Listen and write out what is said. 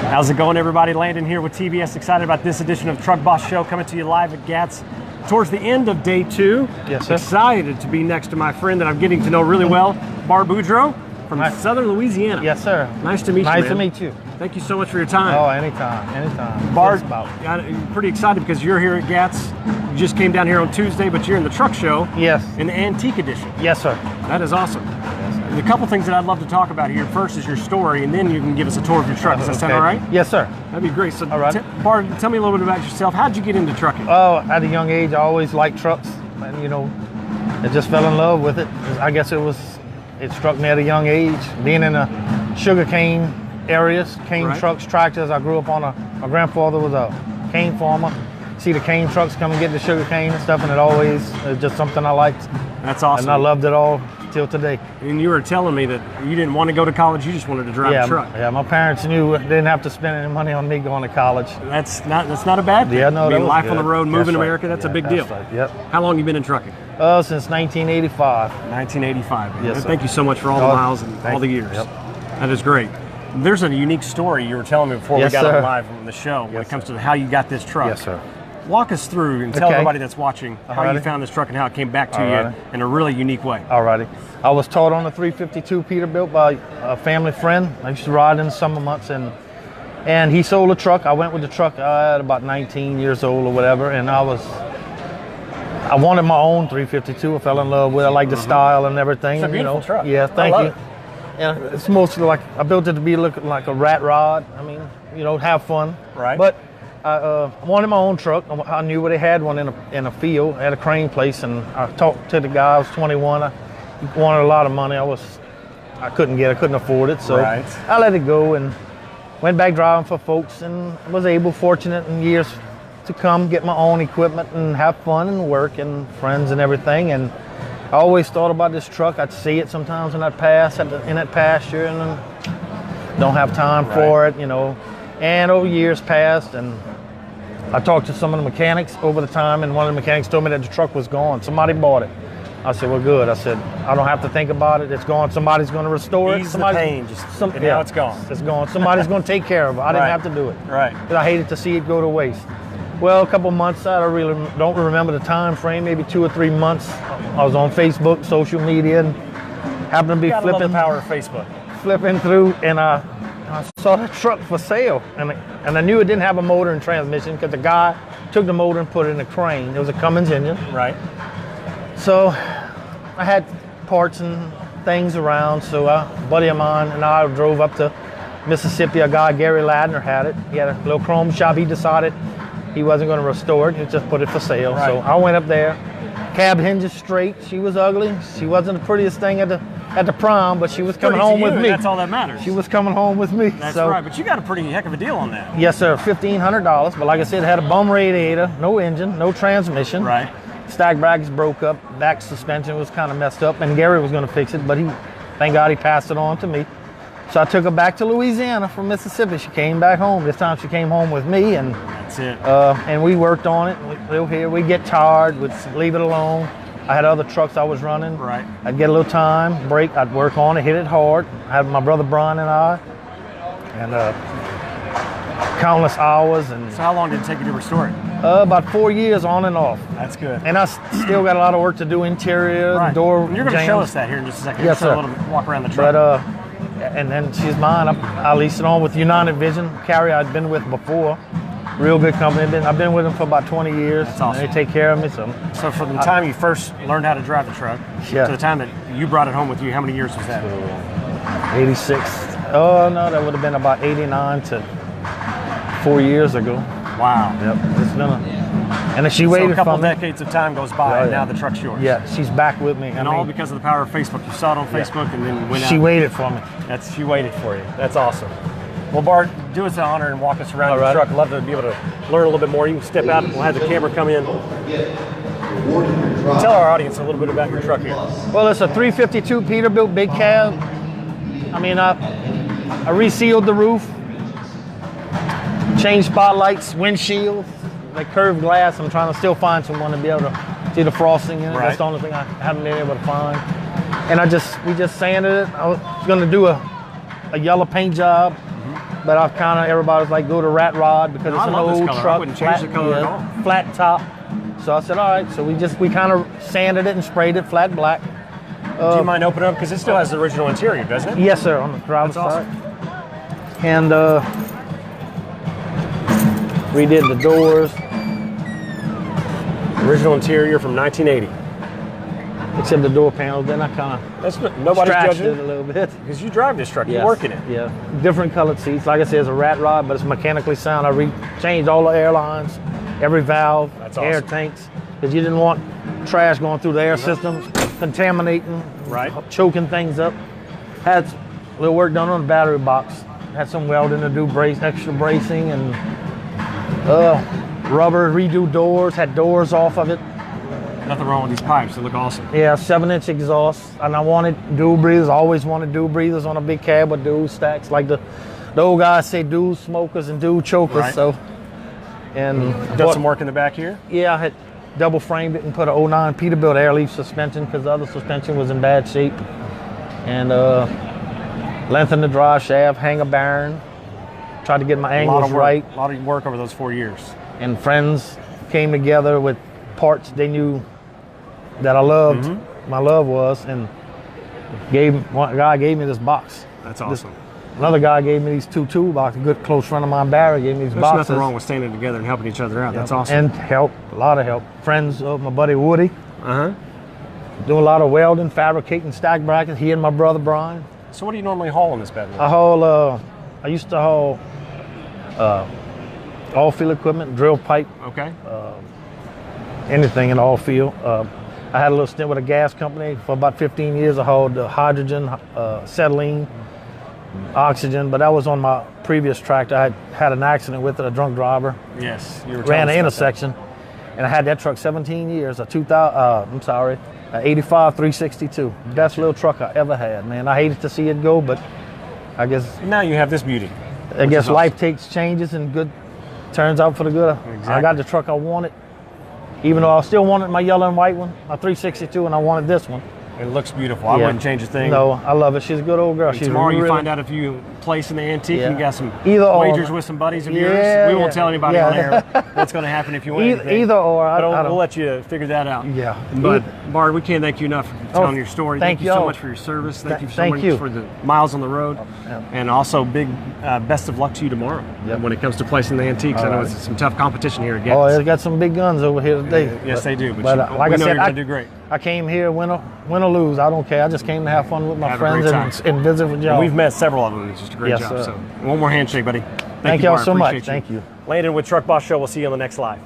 How's it going, everybody? Landon here with TBS. Excited about this edition of Truck Boss Show, coming to you live at GATS towards the end of day 2. Yes, sir. Excited to be next to my friend that I'm getting to know really well, Bart Boudreaux from Southern Louisiana. Yes, sir. Nice to meet you, Nice man. to meet you. Thank you so much for your time. Oh, anytime. Bart, I'm pretty excited because you're here at GATS. You just came down here on Tuesday, but you're in the truck show. Yes. In the antique edition. Yes, sir. That is awesome. A couple things that I'd love to talk about here. First is your story, and then you can give us a tour of your truck. Does that sound all right? Yes, sir. That'd be great. So, all right. Bart, tell me a little bit about yourself. How'd you get into trucking? Oh, at a young age, I always liked trucks, and I just fell in love with it. I guess it struck me at a young age. Being in the sugarcane areas, cane trucks, tractors. I grew up on my grandfather was a cane farmer. See the cane trucks come and get the sugar cane and stuff, and it always just something I liked. That's awesome. And I loved it all till today. And you were telling me that you didn't want to go to college, you just wanted to drive a truck. Yeah, my parents knew they didn't have to spend any money on me going to college. That's not a bad thing. Yeah, no, I mean, life good. on the road, moving That's America, that's a big deal. Right. Yep. How long you been in trucking? Since 1985. 1985. Man. Yes, sir. Thank you so much for all the miles and all the years. Yep. That is great. There's a unique story you were telling me before we got on live from the show when it comes to how you got this truck. Yes, sir. Walk us through and tell everybody that's watching how you found this truck and how it came back to you in a really unique way. Alrighty. I was taught on a 352 Peterbilt by a family friend. I used to ride in the summer months, and he sold a truck. I went with the truck at about 19 years old or whatever, and I wanted my own 352. I fell in love with it. I like the style and everything. It's a beautiful truck. Yeah, thank you. And it's mostly like I built it to be looking like a rat rod. I mean, have fun. Right. But I wanted my own truck. I knew where they had one in a field at a crane place, and I talked to the guy. I was 21. I wanted a lot of money. I couldn't afford it, so I let it go and went back driving for folks, and was fortunate in years to come, get my own equipment and have fun and work and friends and everything. And I always thought about this truck. I'd see it sometimes when I'd pass in that pasture, and don't have time for it, And over years passed, and I talked to some of the mechanics over the time, and one of the mechanics told me that the truck was gone. Somebody bought it. I said, well, good. I said, I don't have to think about it. It's gone. Somebody's going to restore it. Ease the pain. Now it's gone. It's gone. Somebody's going to take care of it. I didn't have to do it. Right. But I hated to see it go to waste. Well, a couple months out, I really don't remember the time frame, maybe 2 or 3 months. I was on Facebook, social media, and happened to be flipping. The power of Facebook. Flipping through, and I saw the truck for sale, and I knew it didn't have a motor and transmission because the guy took the motor and put it in a crane. It was a Cummins engine. Right. So I had parts and things around, so a buddy of mine and I drove up to Mississippi. A guy, Gary Ladner, had it. He had a little chrome shop. He decided he wasn't going to restore it. He just put it for sale. Right. So I went up there. Cab hinges straight. She was ugly. She wasn't the prettiest thing at the prom, but she was coming home with me. That's all that matters. She was coming home with me. That's right, but you got a pretty heck of a deal on that. Yes, sir, $1,500. But like I said, it had a bum radiator, no engine, no transmission. Right. Stack brackets broke up, back suspension was kind of messed up, and Gary was going to fix it, but thank God he passed it on to me. So I took her back to Louisiana from Mississippi. She came back home. This time she came home with me, and that's it. And we worked on it. We'd get tired, we'd leave it alone. I had other trucks I was running. Right. I'd get a little time, break, I'd work on it, hit it hard. I had my brother Brian and I, and countless hours. And so how long did it take you to restore it? About 4 years on and off. That's good. And I still got a lot of work to do, interior, door and you're going to show us that here in just a second. Yes, sir. A little walk around the truck. But, and then she's mine. I leased it on with United Vision, carrier I'd been with before. Real good company. I've been with them for about 20 years. That's awesome. They take care of me. So from the time you first learned how to drive the truck to the time that you brought it home with you, how many years was that? 86. Oh, no, that would have been about 89 to 4 years ago. Wow. Yep. It's been and then she waited for me. So a couple decades of time goes by, and now the truck's yours. Yeah, she's back with me. And all because of the power of Facebook. You saw it on Facebook and then went out. She waited for me. She waited for you. That's awesome. Well, Bart, do us the honor and walk us around your truck. I'd love to be able to learn a little bit more. You can step out. We'll have the camera come in. Tell our audience a little bit about your truck here. Well, it's a 352 Peterbilt big cab. I mean, I resealed the roof, changed spotlights, windshield, like curved glass. I'm trying to still find someone to be able to see the frosting in it. That's the only thing I haven't been able to find. And we just sanded it. I was going to do a yellow paint job. but I've kind of, everybody's like, go to Rat Rod because it's an old truck. I wouldn't change the color at all. Flat top. So I said, all right. So we kind of sanded it and sprayed it flat black. Do you mind opening up? Because it still has the original interior, doesn't it? Yes, sir, on the driver's side. And redid the doors. Original interior from 1980. Except the door panels. Then I kind of nobody's scratched judging it a little bit. Because you drive this truck, Yes. you work in it. Yeah, different colored seats. Like I said, it's a Rat Rod, but it's mechanically sound. I changed all the air lines, every valve, That's air awesome. tanks, because you didn't want trash going through the air systems, contaminating, choking things up. Had a little work done on the battery box. Had some welding to do, extra bracing, and rubber, redo doors, had doors off of it. Nothing wrong with these pipes, they look awesome. Yeah, 7-inch exhaust, and I wanted dual breathers. I always wanted dual breathers on a big cab with dual stacks, like the old guys say, dual smokers and dual chokers. Right. So, and done some work in the back here. Yeah, I had double framed it and put an 09 Peterbilt air leaf suspension because the other suspension was in bad shape, and lengthened the drive shaft, hanger bearing, tried to get my angles right. A lot of work over those 4 years. And friends came together with parts they knew that I loved, my love was, and one guy gave me this box. That's awesome. Another guy gave me these two toolboxes. A good close friend of mine, Barry, gave me these boxes. There's nothing wrong with standing together and helping each other out. That's awesome. And help, a lot of help. Friends of my buddy Woody. Uh-huh. Doing a lot of welding, fabricating stack brackets. He and my brother Brian. So what do you normally haul in this bed? I used to haul all field equipment, drill pipe. Okay. Anything in all field. I had a little stint with a gas company for about 15 years. I hauled hydrogen, acetylene, oxygen, but that was on my previous tractor. I had an accident with it, a drunk driver. Yes, you were ran an intersection, and I had that truck 17 years. A 85 362. Best little truck I ever had, man. I hated to see it go, but I guess now you have this beauty. I guess life takes changes and good turns out for the good. Exactly. I got the truck I wanted. Even though I still wanted my yellow and white one, my 362, and I wanted this one. It looks beautiful. I wouldn't change a thing. No, I love it. She's a good old girl. She's tomorrow really, you find out if you place in the antique. Yeah. You got some Either wagers or. with some buddies of Yeah, yours. We won't tell anybody on air what's going to happen if you win anything. Either or. But we'll let you figure that out. Yeah. But Bart, we can't thank you enough for telling your story. Thank you so much for your service. Thank you so much for the miles on the road. And also big best of luck to you tomorrow when it comes to placing the antiques. I know it's some tough competition here at GATS. Oh, they got some big guns over here today. Yes, they do. But like I said, you're going to do great. I came here, win or lose, I don't care. I just came to have fun with my friends and visit with y'all. We've met several of them. It's just a great job. Sir. So one more handshake, buddy. Thank y'all so much. Thank you. Landon with Truck Boss Show. We'll see you on the next live.